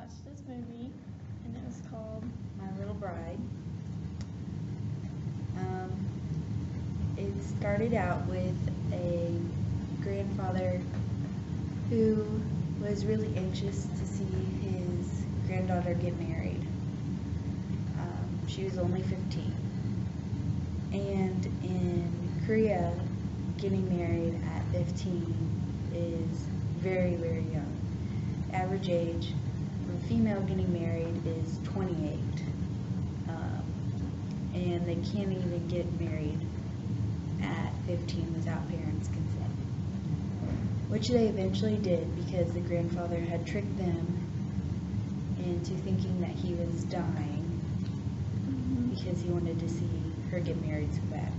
watched this movie, and it was called My Little Bride. It started out with a grandfather who was really anxious to see his granddaughter get married. She was only 15. And in Korea, getting married at 15 is very, very young. Average age for a female getting married is 28. And they can't even get married at 15 without parents' consent. Which they eventually did because the grandfather had tricked them into thinking that he was dying because he wanted to see her get married so bad.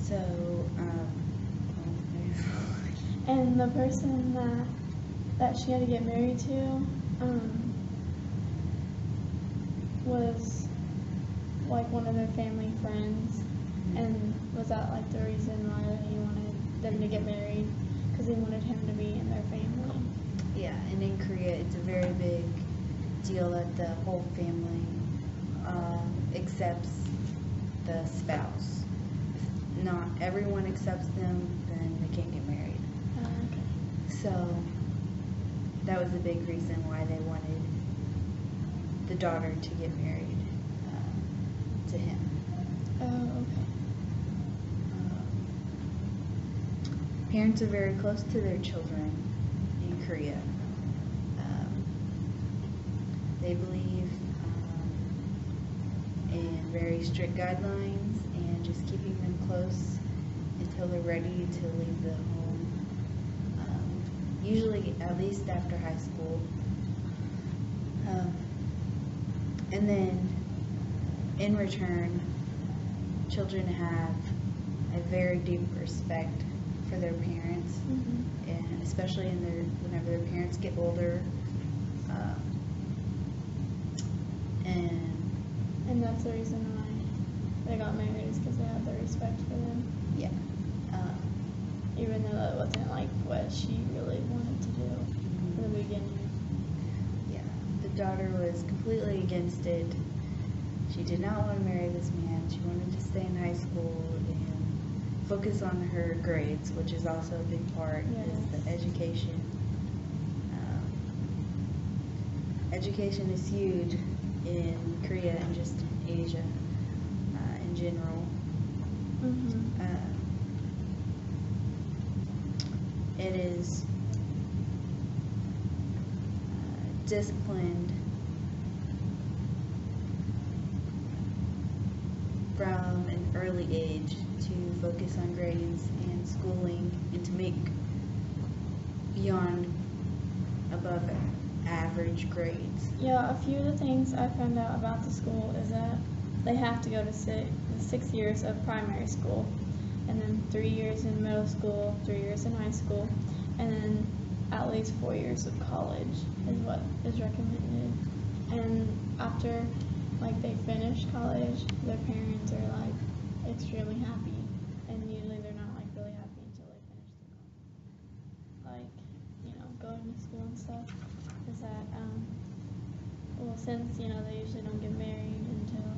So, and the person that she had to get married to was like one of their family friends, and was that like the reason why he wanted them to get married? Because he wanted him to be in their family. Yeah, and in Korea it's a very big deal that the whole family accepts the spouse. If not everyone accepts them, then they can't get married. Okay. So that was a big reason why they wanted the daughter to get married to him. Oh, okay. Parents are very close to their children in Korea. They believe in very strict guidelines and just keeping them close until they're ready to leave the home. Usually at least after high school. And then in return, children have a very deep respect for their parents, and especially whenever their parents get older. And that's the reason why they got married, is because they had the respect for them. Yeah. Even though that wasn't like what she really wanted to do in the beginning. Yeah. The daughter was completely against it. She did not want to marry this man. She wanted to stay in high school and focus on her grades, which is also a big part, is the education. Education is huge in Korea and just in Asia in general. It is disciplined from an early age to focus on grades and schooling and to make beyond above average grades. Yeah, a few of the things I found out about the school is that they have to go to 6 years of primary school, and then 3 years in middle school, 3 years in high school, and then at least 4 years of college is what is recommended. And after like they finish college, their parents are like extremely happy, and usually they're not like really happy until they finish the college. Like, going to school and stuff. Is that since they usually don't get married until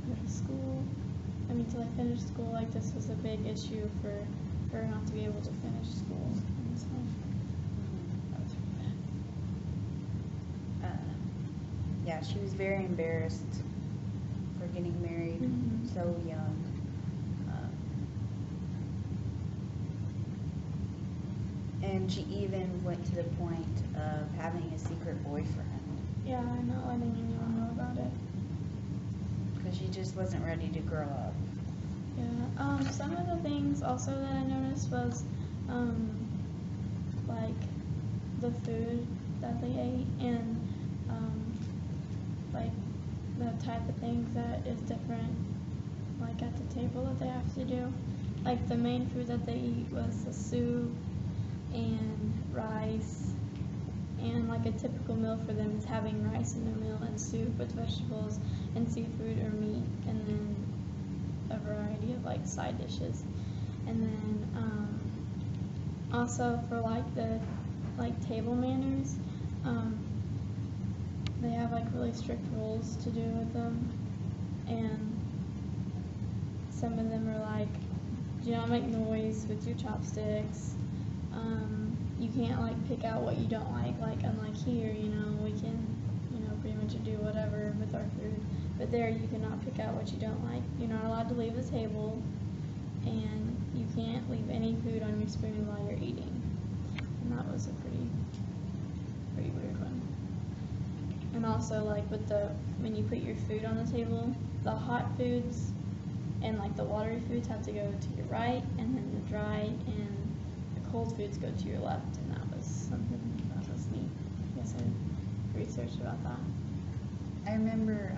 they go to school. Until they finish school, like this was a big issue for her not to be able to finish school. And so that was pretty bad. Yeah, she was very embarrassed for getting married so young. And she even went to the point of having a secret boyfriend. Yeah, I'm not letting anyone know about it. Because she just wasn't ready to grow up. Yeah. Some of the things also that I noticed was like the food that they ate, and like the type of things that is different, like at the table that they have to do. Like the main food that they eat was the soup and rice, and like a typical meal for them is having rice in their meal and soup with vegetables and seafood or meat, and then a variety of like side dishes. And then also for like the table manners, they have like really strict rules to do with them, and some of them are like, do not make noise with your chopsticks. You can't like pick out what you don't like unlike here, we can, pretty much do whatever with our food. But there you cannot pick out what you don't like. You're not allowed to leave the table, and you can't leave any food on your spoon while you're eating. And that was a pretty weird one. And also like when you put your food on the table, the hot foods and like the watery foods have to go to your right, and then the dry and the cold foods go to your left, and that was something that was neat. I guess I researched about that. I remember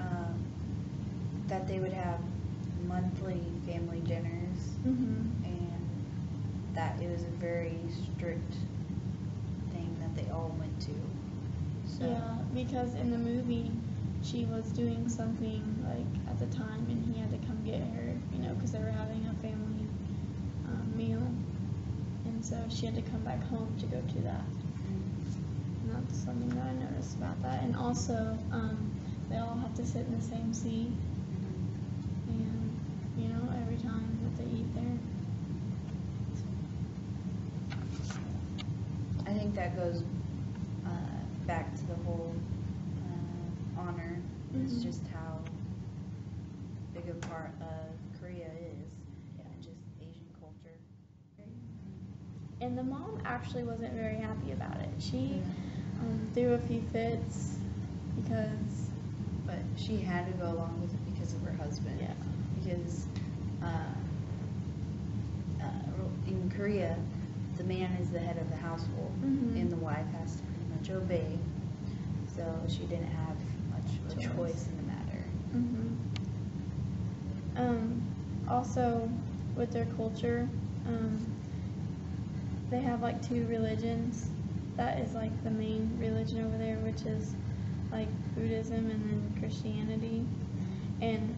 that they would have monthly family dinners, and that it was a very strict thing that they all went to. So. Yeah, because in the movie, she was doing something like at the time, and he had to come get her, because they were having a family meal, and so she had to come back home to go to that. And that's something that I noticed about that. And also, they all have to sit in the same seat, and every time that they eat there. I think that goes back to the whole honor. It's just how big a part of Korea is, and just Asian culture. And the mom actually wasn't very happy about it. She threw a few fits because... But she had to go along with it because of her husband. Yeah. Because in Korea, the man is the head of the household, and the wife has to pretty much obey. So she didn't have much of a choice in the matter. Also, with their culture, they have like two religions. That is like the main religion over there, which is like Buddhism and then Christianity. And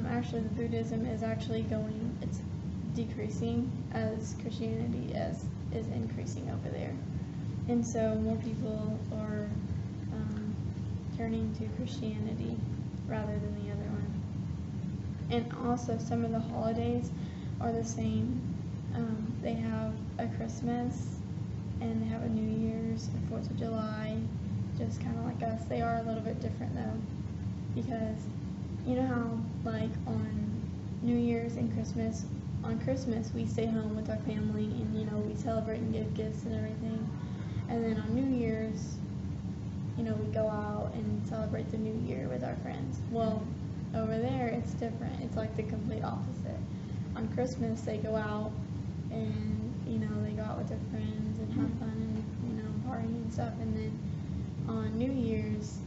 actually the Buddhism is actually it's decreasing as Christianity is increasing over there. And so more people are turning to Christianity rather than the other one. And also some of the holidays are the same. They have a Christmas, and they have a New Year's, a 4th of July, just kind of like us. They are a little bit different though, because you know how like on New Year's and Christmas, on Christmas we stay home with our family and we celebrate and give gifts and everything, and then on New Year's we go out and celebrate the new year with our friends. Well, over there it's different. It's like the complete opposite. On Christmas they go out and they go out with their friends and have fun and party and stuff, and then on New Year's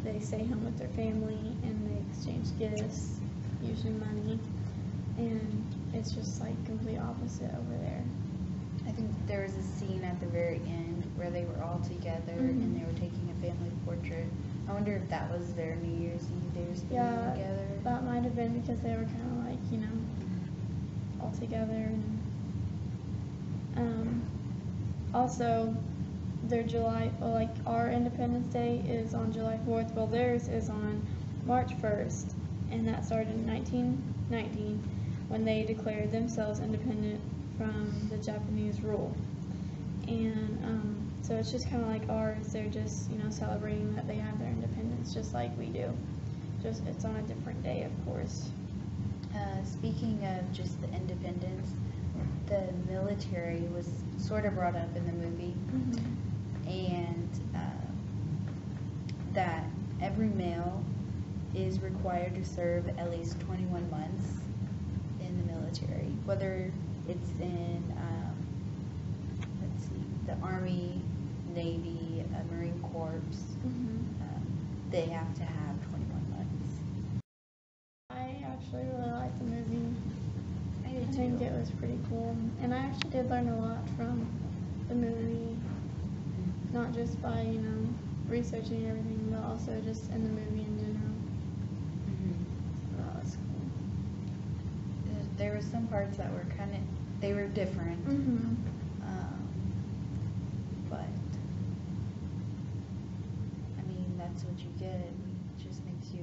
they stay home with their family and they exchange gifts, usually money, and it's just like complete opposite over there. I think there was a scene at the very end where they were all together and they were taking a family portrait. I wonder if that was their New Year's Eve. They were spending together. That might have been because they were kind of like all together. And also their our Independence Day is on July 4th. Well, theirs is on March 1st, and that started in 1919 when they declared themselves independent from the Japanese rule. And so it's just kind of like ours. They're just celebrating that they have their independence just like we do. Just it's on a different day, of course. Speaking of just the independence, the military was sort of brought up in the movie, and that every male is required to serve at least 21 months in the military, whether it's in the Army, Navy, Marine Corps. They have to have 21 months. I actually really liked the movie. I think it was pretty cool, and I actually did learn a lot from the movie, not just by researching everything, but also just in the movie in general. So that was cool. There were some parts that were different, but that's what you get. It just makes you